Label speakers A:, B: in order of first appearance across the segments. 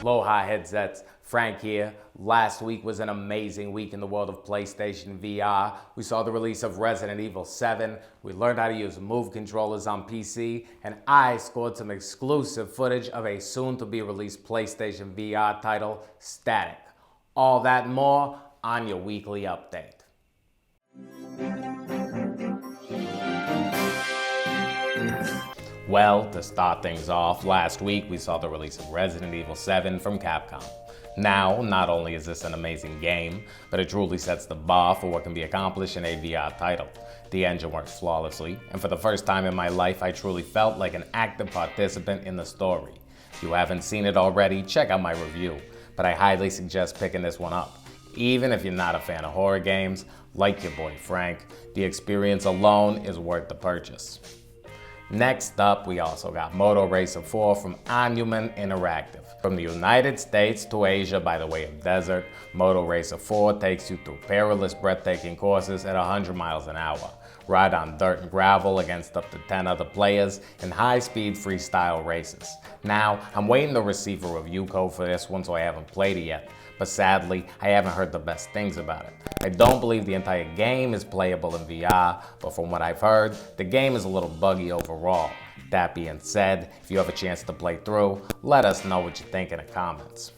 A: Aloha Headsets, Frank here. Last week was an amazing week in the world of PlayStation VR. We saw the release of Resident Evil 7, we learned how to use Move controllers on PC, and I scored some exclusive footage of a soon-to-be-released PlayStation VR title, Statik. All that and more on your weekly update. Well, to start things off, last week we saw the release of Resident Evil 7 from Capcom. Now, not only is this an amazing game, but it truly sets the bar for what can be accomplished in a VR title. The engine works flawlessly, and for the first time in my life, I truly felt like an active participant in the story. If you haven't seen it already, check out my review, but I highly suggest picking this one up. Even if you're not a fan of horror games, like your boy Frank, the experience alone is worth the purchase. Next up, we also got Moto Racer 4 from Monument Interactive. From the United States to Asia by the way of desert, Moto Racer 4 takes you through perilous, breathtaking courses at 100 miles an hour. Ride on dirt and gravel against up to 10 other players in high-speed freestyle races. Now, I'm waiting to receive a review code for this one, so I haven't played it yet. But sadly, I haven't heard the best things about it. I don't believe the entire game is playable in VR, but from what I've heard, the game is a little buggy overall. That being said, if you have a chance to play through, let us know what you think in the comments.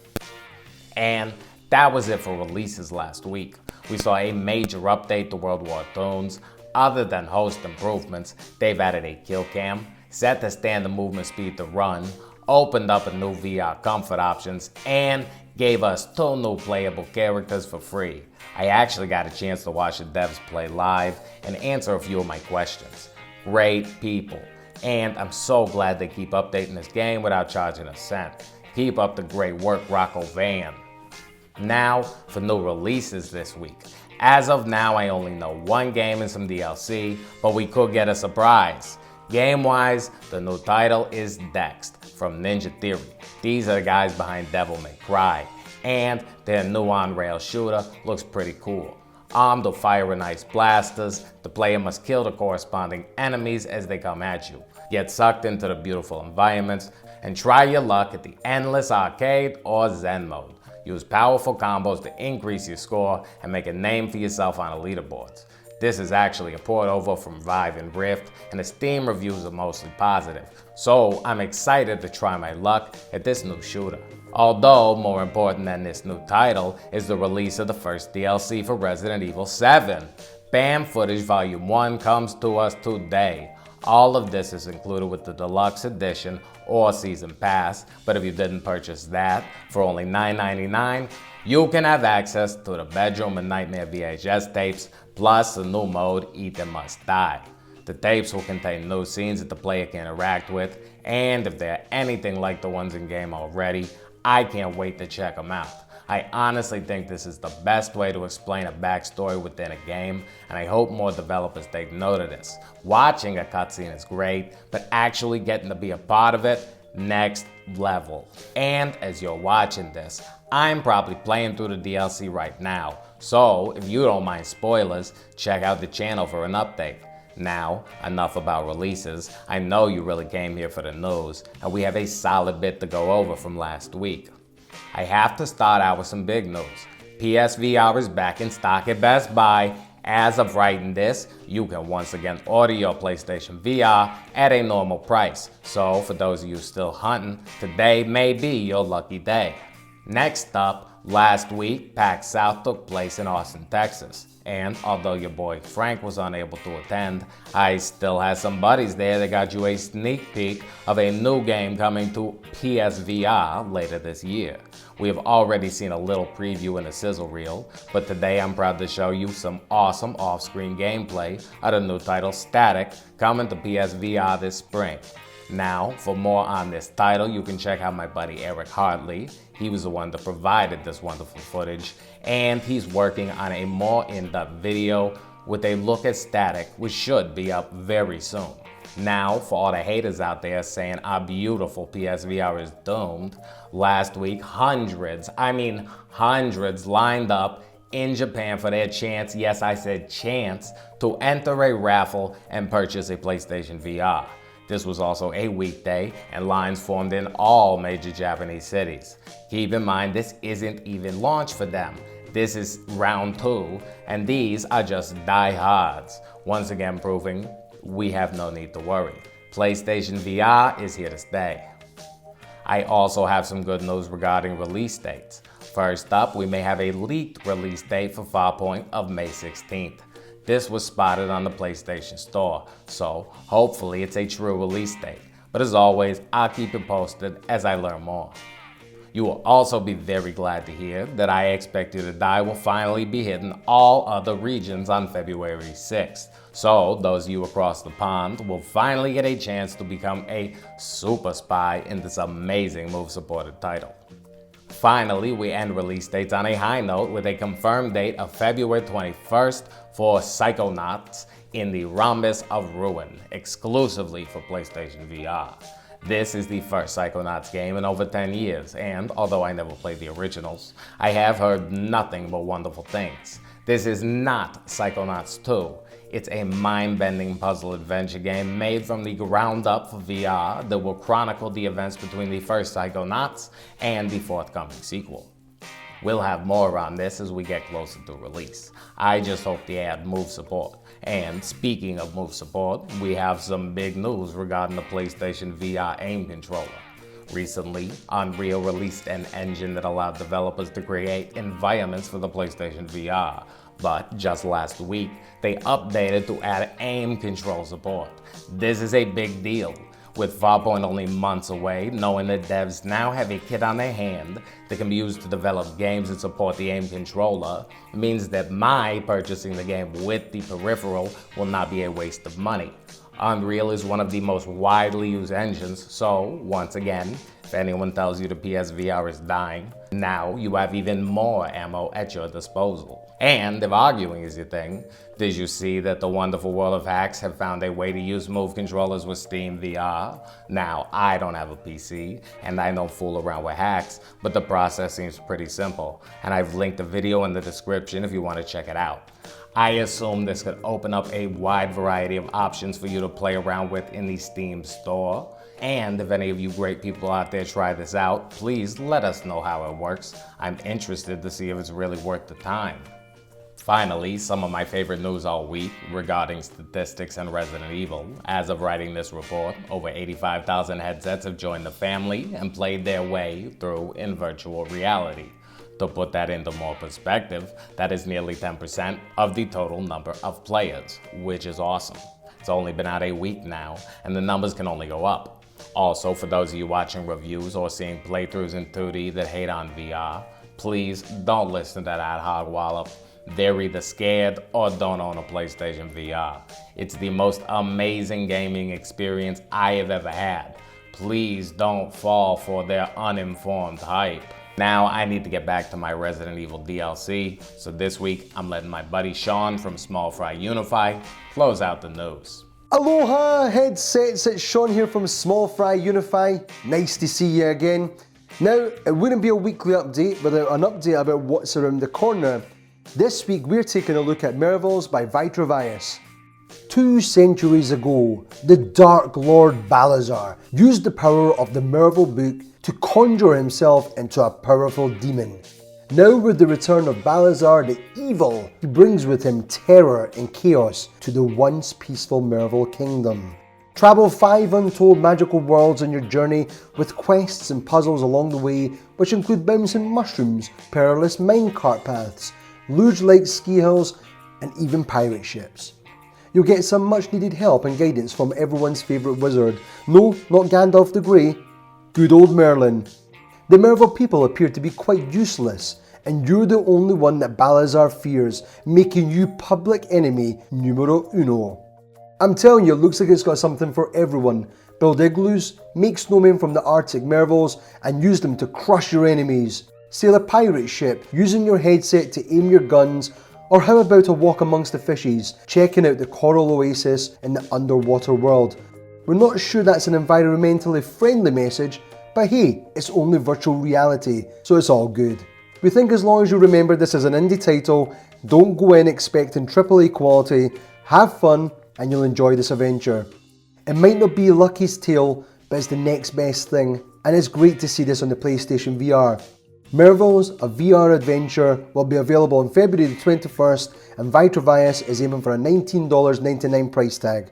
A: And that was it for releases last week. We saw a major update to World War Tunes. Other than host improvements, they've added a kill cam, set the standard movement speed to run, opened up a new VR comfort options, and gave us 2 new playable characters for free. I actually got a chance to watch the devs play live and answer a few of my questions. Great people. And I'm so glad they keep updating this game without charging a cent. Keep up the great work, Rocco Van. Now, for new releases this week. As of now, I only know 1 game and some DLC, but we could get a surprise. Game-wise, the new title is Dexed from Ninja Theory. These are the guys behind Devil May Cry, and their new on-rail shooter looks pretty cool. Armed with fire and ice blasters, the player must kill the corresponding enemies as they come at you. Get sucked into the beautiful environments, and try your luck at the Endless Arcade or Zen mode. Use powerful combos to increase your score and make a name for yourself on the leaderboards. This is actually a port over from Vive and Rift, and the Steam reviews are mostly positive. So I'm excited to try my luck at this new shooter. Although, more important than this new title is the release of the first DLC for Resident Evil 7. BAM Footage Volume 1 comes to us today. All of this is included with the Deluxe Edition or Season Pass, but if you didn't purchase that, for only $9.99, you can have access to the Bedroom and Nightmare VHS tapes, plus the new mode, Eat and Must Die. The tapes will contain new scenes that the player can interact with, and if they're anything like the ones in game already, I can't wait to check them out. I honestly think this is the best way to explain a backstory within a game, and I hope more developers take note of this. Watching a cutscene is great, but actually getting to be a part of it, next level. And as you're watching this, I'm probably playing through the DLC right now, so if you don't mind spoilers, check out the channel for an update. Now, enough about releases. I know you really came here for the news, and we have a solid bit to go over from last week. I have to start out with some big news. PSVR is back in stock at Best Buy. As of writing this, you can once again order your PlayStation VR at a normal price. So for those of you still hunting, today may be your lucky day. Next up, last week, PAX South took place in Austin, Texas. And although your boy Frank was unable to attend, I still had some buddies there that got you a sneak peek of a new game coming to PSVR later this year. We have already seen a little preview in the sizzle reel, but today I'm proud to show you some awesome off-screen gameplay of the new title Statik coming to PSVR this spring. Now, for more on this title, you can check out my buddy Erik Hartley. He was the one that provided this wonderful footage, and he's working on a more in-depth video with a look at Statik, which should be up very soon. Now, for all the haters out there saying our beautiful PSVR is doomed, last week hundreds lined up in Japan for their chance, yes I said chance, to enter a raffle and purchase a PlayStation VR. This was also a weekday, and lines formed in all major Japanese cities. Keep in mind, this isn't even launch for them. This is round 2, and these are just diehards. Once again proving we have no need to worry. PlayStation VR is here to stay. I also have some good news regarding release dates. First up, we may have a leaked release date for Farpoint of May 16th. This was spotted on the PlayStation Store, so hopefully it's a true release date. But as always, I'll keep it posted as I learn more. You will also be very glad to hear that I Expect You to Die will finally be hitting all other regions on February 6th. So those of you across the pond will finally get a chance to become a super spy in this amazing Move-supported title. Finally, we end release dates on a high note with a confirmed date of February 21st for Psychonauts in the Rhombus of Ruin, exclusively for PlayStation VR. This is the first Psychonauts game in over 10 years, and although I never played the originals, I have heard nothing but wonderful things. This is not Psychonauts 2. It's a mind-bending puzzle adventure game made from the ground up for VR that will chronicle the events between the first Psychonauts and the forthcoming sequel. We'll have more on this as we get closer to release. I just hope they add Move support. And speaking of Move support, we have some big news regarding the PlayStation VR aim controller. Recently, Unreal released an engine that allowed developers to create environments for the PlayStation VR. But just last week, they updated to add aim control support. This is a big deal. With Farpoint only months away, knowing that devs now have a kit on their hand that can be used to develop games that support the aim controller means that my purchasing the game with the peripheral will not be a waste of money. Unreal is one of the most widely used engines, so once again, if anyone tells you the PSVR is dying, now you have even more ammo at your disposal. And if arguing is your thing, did you see that the wonderful world of hacks have found a way to use Move controllers with SteamVR? Now, I don't have a PC, and I don't fool around with hacks, but the process seems pretty simple, and I've linked a video in the description if you want to check it out. I assume this could open up a wide variety of options for you to play around with in the Steam store. And if any of you great people out there try this out, please let us know how it works. I'm interested to see if it's really worth the time. Finally, some of my favorite news all week regarding statistics and Resident Evil. As of writing this report, over 85,000 headsets have joined the family and played their way through in virtual reality. To put that into more perspective, that is nearly 10% of the total number of players, which is awesome. It's only been out a week now, and the numbers can only go up. Also, for those of you watching reviews or seeing playthroughs in 2D that hate on VR, please don't listen to that hog wallop. They're either scared or don't own a PlayStation VR. It's the most amazing gaming experience I have ever had. Please don't fall for their uninformed hype. Now I need to get back to my Resident Evil DLC, so this week I'm letting my buddy Shaun from Small Fry Unify close out the news.
B: Aloha Headsets, it's Shaun here from Small Fry Unify. Nice to see you again. Now, it wouldn't be a weekly update without an update about what's around the corner. This week we're taking a look at Mervils by Vitravias. 2 centuries ago, the Dark Lord Balazar used the power of the Mervil book to conjure himself into a powerful demon. Now with the return of Balazar the Evil, he brings with him terror and chaos to the once peaceful Mervil kingdom. Travel 5 untold magical worlds on your journey with quests and puzzles along the way, which include bouncing mushrooms, perilous minecart paths, luge-like ski hills, and even pirate ships. You'll get some much needed help and guidance from everyone's favourite wizard. No, not Gandalf the Grey, good old Merlin. The Mervil people appear to be quite useless, and you're the only one that Balazar fears, making you public enemy numero uno. I'm telling you, it looks like it's got something for everyone. Build igloos, make snowmen from the Arctic Mervils, and use them to crush your enemies. Sail a pirate ship using your headset to aim your guns, or how about a walk amongst the fishes, checking out the coral oasis in the underwater world. We're not sure that's an environmentally friendly message, but hey, it's only virtual reality, so it's all good. We think as long as you remember this is an indie title, don't go in expecting AAA quality, have fun, and you'll enjoy this adventure. It might not be Lucky's tale, but it's the next best thing, and it's great to see this on the PlayStation VR. Merville's, a VR adventure, will be available on February the 21st, and Vitrovias is aiming for a $19.99 price tag.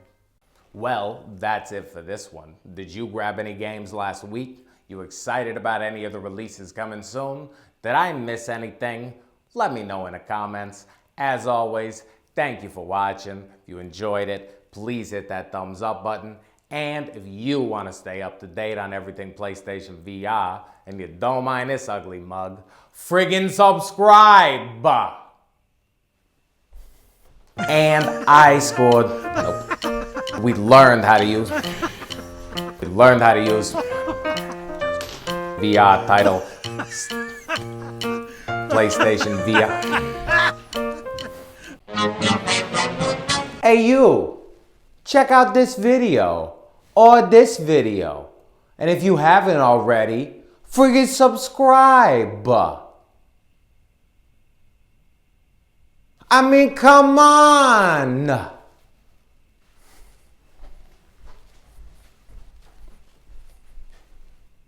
A: Well, that's it for this one. Did you grab any games last week? You excited about any of the releases coming soon? Did I miss anything? Let me know in the comments. As always, thank you for watching. If you enjoyed it, please hit that thumbs up button. And if you want to stay up to date on everything PlayStation VR, and you don't mind this ugly mug, friggin' subscribe! And I scored. Nope. We learned how to use VR title. PlayStation VR. Hey you! Check out this video. Or this video. And if you haven't already, friggin' subscribe. I mean, come on!